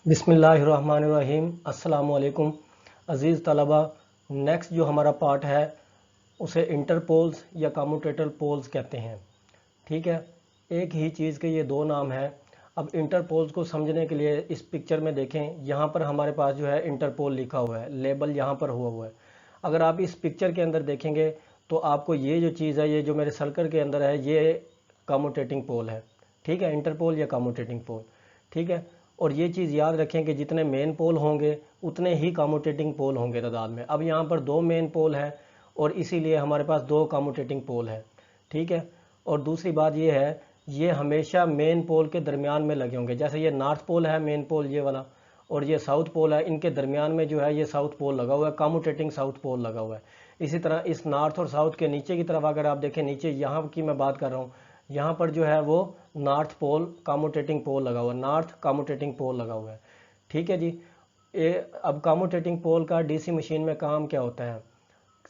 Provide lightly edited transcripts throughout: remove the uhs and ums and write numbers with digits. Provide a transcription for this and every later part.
बिस्मिल्लाहिर्रहमानिर्रहीम। अस्सलामुअलैकुम अज़ीज़ तलबा। नेक्स्ट जो हमारा पार्ट है उसे इंटरपोल्स या कम्यूटेटर पोल्स कहते हैं। ठीक है, एक ही चीज़ के ये दो नाम हैं। अब इंटरपोल्स को समझने के लिए इस पिक्चर में देखें, यहाँ पर हमारे पास जो है इंटरपोल लिखा हुआ है, लेबल यहाँ पर हुआ है। अगर आप इस पिक्चर के अंदर देखेंगे तो आपको ये जो चीज़ है, ये जो मेरे सर्कल के अंदर है, ये कम्यूटेटिंग पोल है। ठीक है, इंटरपोल या कम्यूटेटिंग पोल। ठीक है, और ये चीज़ याद रखें कि जितने मेन पोल होंगे उतने ही कम्यूटेटिंग पोल होंगे तादाद में। अब यहाँ पर दो मेन पोल है और इसीलिए हमारे पास दो कम्यूटेटिंग पोल है। ठीक है, और दूसरी बात ये है, ये हमेशा मेन पोल के दरमियान में लगे होंगे। जैसे ये नॉर्थ पोल है मेन पोल ये वाला, और ये साउथ पोल है, इनके दरमियान में जो है ये साउथ पोल लगा हुआ है, कम्यूटेटिंग साउथ पोल लगा हुआ है। इसी तरह इस नॉर्थ और साउथ के नीचे की तरफ अगर आप देखें, नीचे यहाँ की मैं बात कर रहा हूँ, यहाँ पर जो है वो नॉर्थ पोल कम्यूटेटिंग पोल लगा हुआ है, नॉर्थ कम्यूटेटिंग पोल लगा हुआ है। ठीक है जी। अब कम्यूटेटिंग पोल का डीसी मशीन में काम क्या होता है?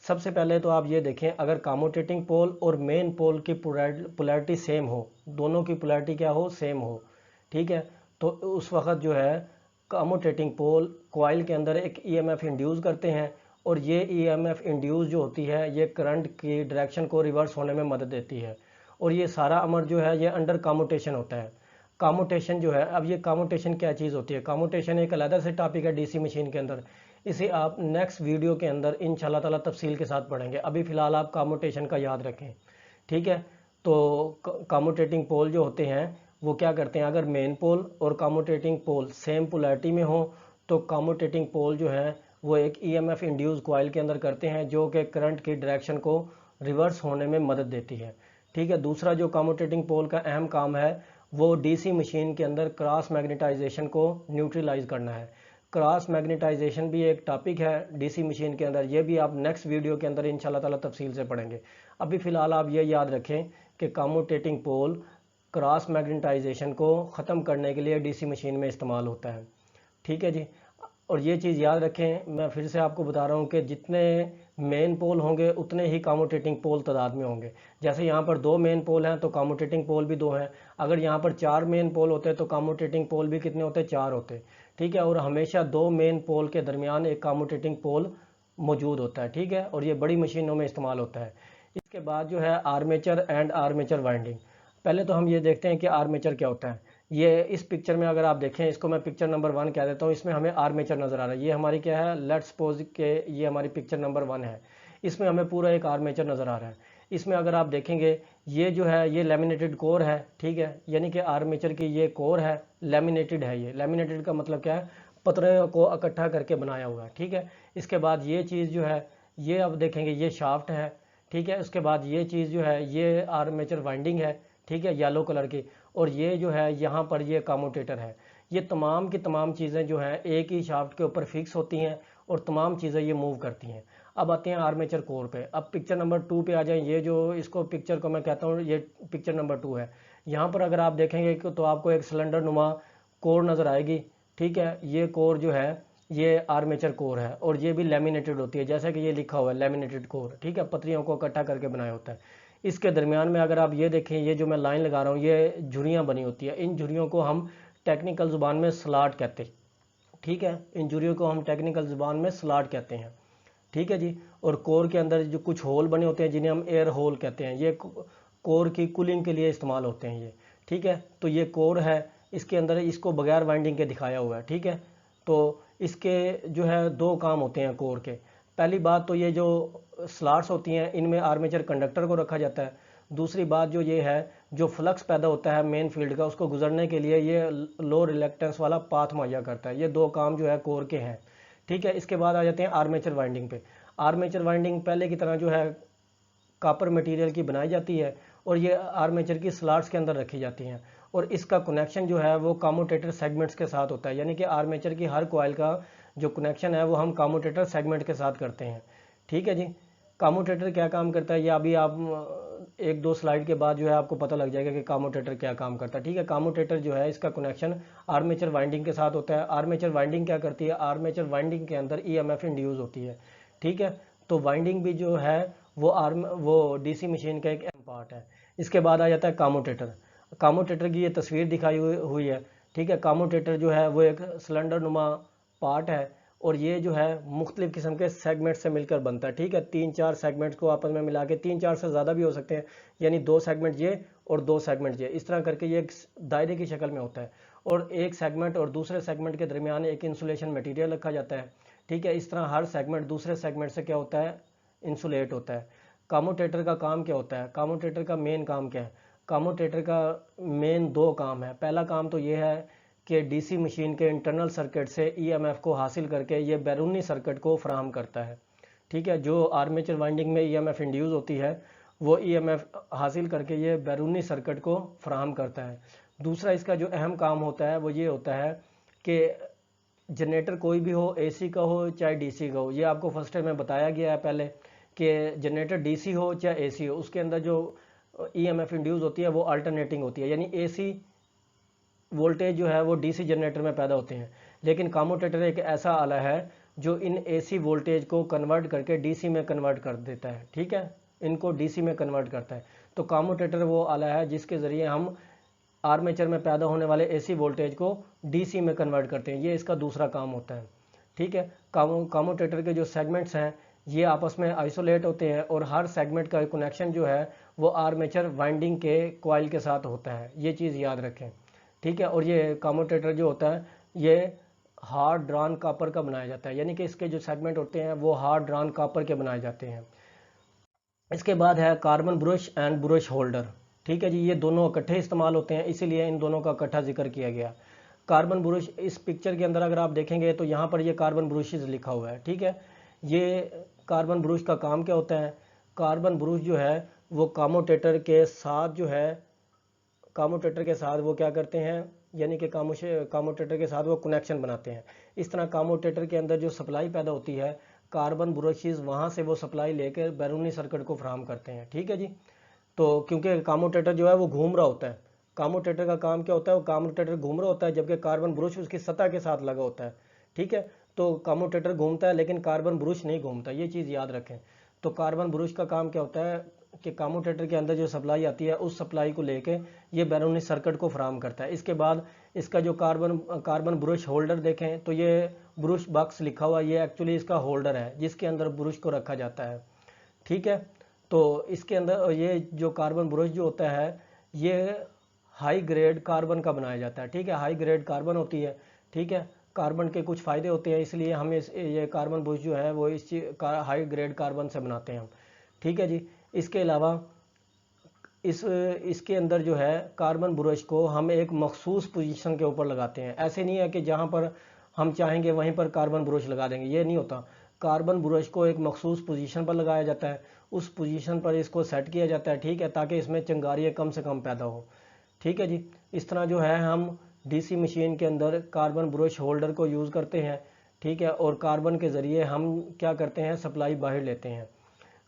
सबसे पहले तो आप ये देखें, अगर कम्यूटेटिंग पोल और मेन पोल की पोलैरिटी सेम हो, दोनों की पोलैरिटी क्या हो, सेम हो, ठीक है, तो उस वक्त जो है कम्यूटेटिंग पोल कॉइल के अंदर एक ईएमएफ इंड्यूस करते हैं, और ये ईएमएफ इंड्यूस जो होती है ये करंट की डायरेक्शन को रिवर्स होने में मदद देती है। और ये सारा अमर जो है ये अंडर कम्यूटेशन होता है। कम्यूटेशन जो है, अब ये कम्यूटेशन क्या चीज़ होती है? कम्यूटेशन एक अलग से टॉपिक है डीसी मशीन के अंदर, इसे आप नेक्स्ट वीडियो के अंदर इंशाल्लाह ताला तफसील के साथ पढ़ेंगे। अभी फ़िलहाल आप कम्यूटेशन का याद रखें। ठीक है, तो कम्यूटेटिंग पोल जो होते हैं वो क्या करते हैं, अगर मेन पोल और कम्यूटेटिंग पोल सेम पोलैरिटी में हो तो कम्यूटेटिंग पोल जो है वो एक ईएमएफ इंड्यूस कॉइल के अंदर करते हैं, जो कि करंट की डायरेक्शन को रिवर्स होने में मदद देती है। ठीक है, दूसरा जो कम्यूटेटिंग पोल का अहम काम है वो डीसी मशीन के अंदर क्रॉस मैग्नेटाइजेशन को न्यूट्रलाइज करना है। क्रॉस मैग्नेटाइजेशन भी एक टॉपिक है डीसी मशीन के अंदर, ये भी आप नेक्स्ट वीडियो के अंदर इंशाल्लाह ताला तफसील से पढ़ेंगे। अभी फ़िलहाल आप ये याद रखें कि कम्यूटेटिंग पोल क्रॉस मैग्नेटाइजेशन को ख़त्म करने के लिए डीसी मशीन में इस्तेमाल होता है। ठीक है जी। और ये चीज़ याद रखें, मैं फिर से आपको बता रहा हूँ कि जितने मेन पोल होंगे उतने ही कम्यूटेटिंग पोल तादाद में होंगे। जैसे यहाँ पर दो मेन पोल हैं तो कम्यूटेटिंग पोल भी दो हैं। अगर यहाँ पर चार मेन पोल होते तो कम्यूटेटिंग पोल भी कितने होते? चार होते। ठीक है, और हमेशा दो मेन पोल के दरमियान एक कम्यूटेटिंग पोल मौजूद होता है। ठीक है, और ये बड़ी मशीनों में इस्तेमाल होता है। इसके बाद जो है आर्मेचर एंड आर्मेचर वाइंडिंग। पहले तो हम ये देखते हैं कि आर्मेचर क्या होता है। ये इस पिक्चर में अगर आप देखें, इसको मैं पिक्चर नंबर 1 कह देता हूँ, इसमें हमें आर्मेचर नज़र आ रहा है। ये हमारी क्या है, लेट्स सपोज के ये हमारी पिक्चर नंबर 1 है, इसमें हमें पूरा एक आर्मेचर नज़र आ रहा है। इसमें अगर आप देखेंगे ये जो है ये लेमिनेटेड कोर है। ठीक है, यानी कि आर्मेचर की ये कोर है, लेमिनेटेड है। ये लेमिनेटेड का मतलब क्या है? पतरे को इकट्ठा करके बनाया हुआ है। ठीक है, इसके बाद ये चीज़ जो है, ये अब देखेंगे ये शाफ्ट है। ठीक है, उसके बाद ये चीज़ जो है ये आर्मेचर वाइंडिंग है। ठीक है, येलो कलर की, और ये जो है यहाँ पर ये कम्यूटेटर है। ये तमाम की तमाम चीज़ें जो हैं एक ही शाफ्ट के ऊपर फिक्स होती हैं और तमाम चीज़ें ये मूव करती हैं। अब आते हैं आर्मेचर कोर पे। अब पिक्चर नंबर 2 पे आ जाए। ये जो इसको पिक्चर को मैं कहता हूँ, ये पिक्चर नंबर 2 है। यहाँ पर अगर आप देखेंगे तो आपको एक सिलेंडर नुमा कोर नज़र आएगी। ठीक है, ये कोर जो है ये आर्मेचर कोर है, और ये भी लेमिनेटेड होती है, जैसा कि ये लिखा हुआ है लेमिनेटेड कोर। ठीक है, पतरियों को इकट्ठा करके बनाया होता है। इसके दरमियान में अगर आप ये देखें, ये जो मैं लाइन लगा रहा हूँ ये झुर्रियाँ बनी होती है। इन झुर्रियों को हम टेक्निकल ज़ुबान में स्लॉट कहते हैं। ठीक है, इन झुर्रियों को हम टेक्निकल ज़ुबान में स्लॉट कहते हैं। ठीक है जी। और कोर के अंदर जो कुछ होल बने होते हैं जिन्हें हम एयर होल कहते हैं, ये कोर की कूलिंग के लिए इस्तेमाल होते हैं ये। ठीक है, तो ये कोर है, इसके अंदर इसको बगैर वाइंडिंग के दिखाया हुआ है। ठीक है, तो इसके जो है दो काम होते हैं कोर के। पहली बात तो ये जो स्लॉट्स होती हैं इनमें आर्मेचर कंडक्टर को रखा जाता है। दूसरी बात जो ये है, जो फ्लक्स पैदा होता है मेन फील्ड का, उसको गुजरने के लिए ये लो रिलेक्टेंस वाला पाथ मुहैया करता है। ये दो काम जो है कोर के हैं। ठीक है, इसके बाद आ जाते हैं आर्मेचर वाइंडिंग पे। आर्मेचर वाइंडिंग पहले की तरह जो है कॉपर मटेरियल की बनाई जाती है, और ये आर्मेचर की स्लॉट्स के अंदर रखी जाती हैं, और इसका कनेक्शन जो है वो कम्यूटेटर सेगमेंट्स के साथ होता है। यानी कि आर्मेचर की हर कॉइल का जो कनेक्शन है वो हम कम्यूटेटर सेगमेंट के साथ करते हैं। ठीक है जी। कम्यूटेटर क्या काम करता है, ये अभी आप एक दो स्लाइड के बाद जो है आपको पता लग जाएगा कि कम्यूटेटर क्या काम करता है। ठीक है, कम्यूटेटर जो है इसका कनेक्शन आर्मेचर वाइंडिंग के साथ होता है। आर्मेचर वाइंडिंग क्या करती है? आर्मेचर वाइंडिंग के अंदर ईएमएफ इंड्यूस होती है। ठीक है, तो वाइंडिंग भी जो है वो डीसी मशीन का एक अहम पार्ट है। इसके बाद आ जाता है कम्यूटेटर। कम्यूटेटर की ये तस्वीर दिखाई हुई है। ठीक है, कम्यूटेटर जो है वो एक सिलेंडर नुमा पार्ट है और ये जो है मुख्तलिफ किस्म के सेगमेंट से मिलकर बनता है। ठीक है, 3-4 सेगमेंट्स को आपस में मिला के, 3-4 से ज़्यादा भी हो सकते हैं, यानी 2 सेगमेंट ये और 2 सेगमेंट ये, इस तरह करके ये एक दायरे की शक्ल में होता है। और एक सेगमेंट और दूसरे सेगमेंट के दरमियान एक इंसुलेशन मटेरियल रखा जाता है। ठीक है, इस तरह हर सेगमेंट दूसरे सेगमेंट से क्या होता है, इंसुलेट होता है। कम्यूटेटर का काम क्या होता है, कम्यूटेटर का मेन काम क्या है, कम्यूटेटर का मेन 2 काम है। पहला काम तो ये है कि डीसी मशीन के इंटरनल सर्किट से ईएमएफ को हासिल करके ये बैरूनी सर्किट को फराहम करता है। ठीक है, जो आर्मेचर वाइंडिंग में ईएमएफ इंड्यूस होती है वो ईएमएफ हासिल करके ये बैरूनी सर्किट को फराहम करता है। दूसरा इसका जो अहम काम होता है वो ये होता है कि जनरेटर कोई भी हो, एसी का हो चाहे डीसी का हो, ये आपको फर्स्ट टाइम में बताया गया है पहले कि जनरेटर डीसी हो चाहे एसी हो, उसके अंदर जो ईएमएफ इंड्यूस होती है वो अल्टरनेटिंग होती है, यानी एसी वोल्टेज जो है वो डीसी जनरेटर में पैदा होते हैं। लेकिन कम्यूटेटर एक ऐसा आला है जो इन एसी वोल्टेज को कन्वर्ट करके डीसी में कन्वर्ट कर देता है। ठीक है, इनको डीसी में कन्वर्ट करता है। तो कम्यूटेटर वो आला है जिसके ज़रिए हम आर्मेचर में पैदा होने वाले एसी वोल्टेज को डीसी में कन्वर्ट करते हैं, ये इसका दूसरा काम होता है। ठीक है, कम्यूटेटर के जो सेगमेंट्स हैं ये आपस में आइसोलेट होते हैं और हर सेगमेंट का कनेक्शन जो है वो आर्मेचर वाइंडिंग के कॉइल के साथ होता है, ये चीज़ याद रखें। ठीक है, और ये कम्यूटेटर जो होता है ये हार्ड ड्रॉन कॉपर का बनाया जाता है, यानी कि इसके जो सेगमेंट होते हैं वो हार्ड ड्रॉन कॉपर के बनाए जाते हैं। इसके बाद है carbon brush and brush holder. ठीक है जी, ये दोनों इकट्ठे इस्तेमाल होते हैं, इसीलिए इन दोनों का इकट्ठा जिक्र किया गया। कार्बन ब्रश, इस पिक्चर के अंदर अगर आप देखेंगे तो यहाँ पर ये कार्बन ब्रशेज लिखा हुआ है। ठीक है, ये कार्बन ब्रश का काम क्या होता है, कार्बन ब्रश जो है वो कम्यूटेटर के साथ जो है, कम्यूटेटर के साथ वो क्या करते हैं, यानी कि कम्यूटेटर के साथ वो कनेक्शन बनाते हैं। इस तरह कम्यूटेटर के अंदर जो सप्लाई पैदा होती है, कार्बन ब्रशेज वहाँ से वो सप्लाई लेकर बैरूनी सर्किट को फराहम करते हैं। ठीक है जी, तो क्योंकि कम्यूटेटर जो है वो घूम रहा होता है, कम्यूटेटर का काम क्या होता है, वो कम्यूटेटर घूम रहा होता है जबकि कार्बन ब्रश उसकी सतह के साथ लगा होता है। ठीक है, तो कम्यूटेटर घूमता है लेकिन कार्बन ब्रश नहीं घूमता, ये चीज़ याद रखें। तो कार्बन ब्रश का काम क्या होता है कि कम्यूटेटर के अंदर जो सप्लाई आती है उस सप्लाई को लेके ये बैरूनी सर्किट को फराहम करता है। इसके बाद इसका जो कार्बन ब्रश होल्डर देखें तो ये ब्रश बॉक्स लिखा हुआ, ये एक्चुअली इसका होल्डर है जिसके अंदर ब्रश को रखा जाता है। ठीक है, तो इसके अंदर ये जो कार्बन ब्रश जो होता है ये हाई ग्रेड कार्बन का बनाया जाता है। ठीक है, हाई ग्रेड कार्बन होती है। ठीक है, कार्बन के कुछ फ़ायदे होते हैं, इसलिए हम ये कार्बन ब्रश जो है वो इस हाई ग्रेड कार्बन से बनाते हैं हम। ठीक है जी, इसके अलावा इसके अंदर जो है कार्बन ब्रश को हम एक मखसूस पोजीशन के ऊपर लगाते हैं। ऐसे नहीं है कि जहाँ पर हम चाहेंगे वहीं पर कार्बन ब्रश लगा देंगे, ये नहीं होता। कार्बन ब्रश को एक मखसूस पोजीशन पर लगाया जाता है, उस पोजीशन पर इसको सेट किया जाता है। ठीक है, ताकि इसमें चिंगारियाँ कम से कम पैदा हो। ठीक है जी, इस तरह जो है हम डीसी मशीन के अंदर कार्बन ब्रश होल्डर को यूज़ करते हैं। ठीक है, और कार्बन के ज़रिए हम क्या करते हैं, सप्लाई बाहर लेते हैं।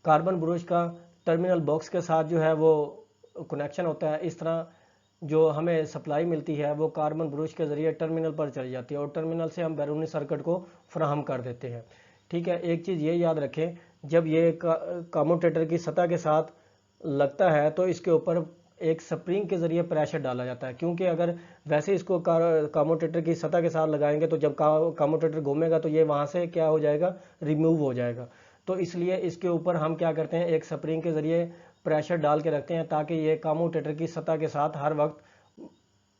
कार्बन ब्रश का टर्मिनल बॉक्स के साथ जो है वो कनेक्शन होता है। इस तरह जो हमें सप्लाई मिलती है वो कार्बन ब्रश के ज़रिए टर्मिनल पर चली जाती है और टर्मिनल से हम बैरूनी सर्किट को फराहम कर देते हैं। ठीक है, एक चीज़ ये याद रखें, जब ये कम्यूटेटर की सतह के साथ लगता है तो इसके ऊपर एक स्प्रिंग के ज़रिए प्रेशर डाला जाता है, क्योंकि अगर वैसे इसको कम्यूटेटर की सतह के साथ लगाएंगे तो जब कम्यूटेटर घूमेगा तो ये वहाँ से क्या हो जाएगा, रिमूव हो जाएगा। तो इसलिए इसके ऊपर हम क्या करते हैं, एक स्प्रिंग के ज़रिए प्रेशर डाल के रखते हैं ताकि ये कम्यूटेटर की सतह के साथ हर वक्त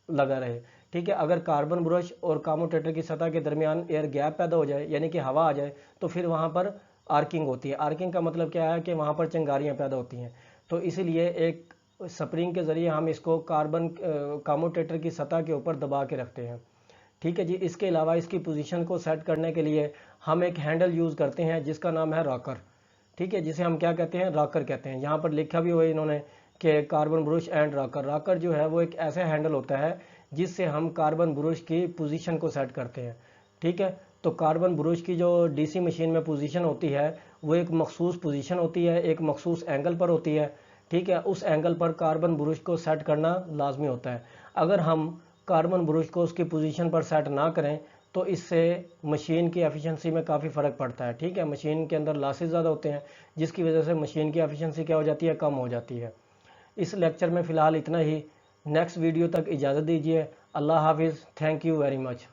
लगा रहे। ठीक है, अगर कार्बन ब्रश और कम्यूटेटर की सतह के दरमियान एयर गैप पैदा हो जाए, यानी कि हवा आ जाए, तो फिर वहाँ पर आर्किंग होती है। आर्किंग का मतलब क्या है कि वहाँ पर चिंगारियाँ पैदा होती हैं। तो इसीलिए एक स्प्रिंग के ज़रिए हम इसको कम्यूटेटर की सतह के ऊपर दबा के रखते हैं। ठीक है जी, इसके अलावा इसकी पोजीशन को सेट करने के लिए हम एक हैंडल यूज़ करते हैं जिसका नाम है रॉकर। ठीक है, जिसे हम क्या कहते हैं, रॉकर कहते हैं। यहाँ पर लिखा भी हुआ है इन्होंने कि carbon brush and rocker. Rocker जो है वो एक ऐसा हैंडल होता है जिससे हम कार्बन ब्रश की पोजीशन को सेट करते हैं। ठीक है, तो कार्बन ब्रश की जो डीसी मशीन में पोजीशन होती है वो एक मखसूस पोजीशन होती है, एक मखसूस एंगल पर होती है। ठीक है, उस एंगल पर कार्बन ब्रश को सेट करना लाजमी होता है। अगर हम कार्बन ब्रश को उसकी पोजीशन पर सेट ना करें तो इससे मशीन की एफिशिएंसी में काफ़ी फ़र्क पड़ता है। ठीक है, मशीन के अंदर लॉसेस ज़्यादा होते हैं जिसकी वजह से मशीन की एफिशिएंसी क्या हो जाती है, कम हो जाती है। इस लेक्चर में फ़िलहाल इतना ही। नेक्स्ट वीडियो तक इजाज़त दीजिए। अल्लाह हाफिज़, थैंक यू वेरी मच।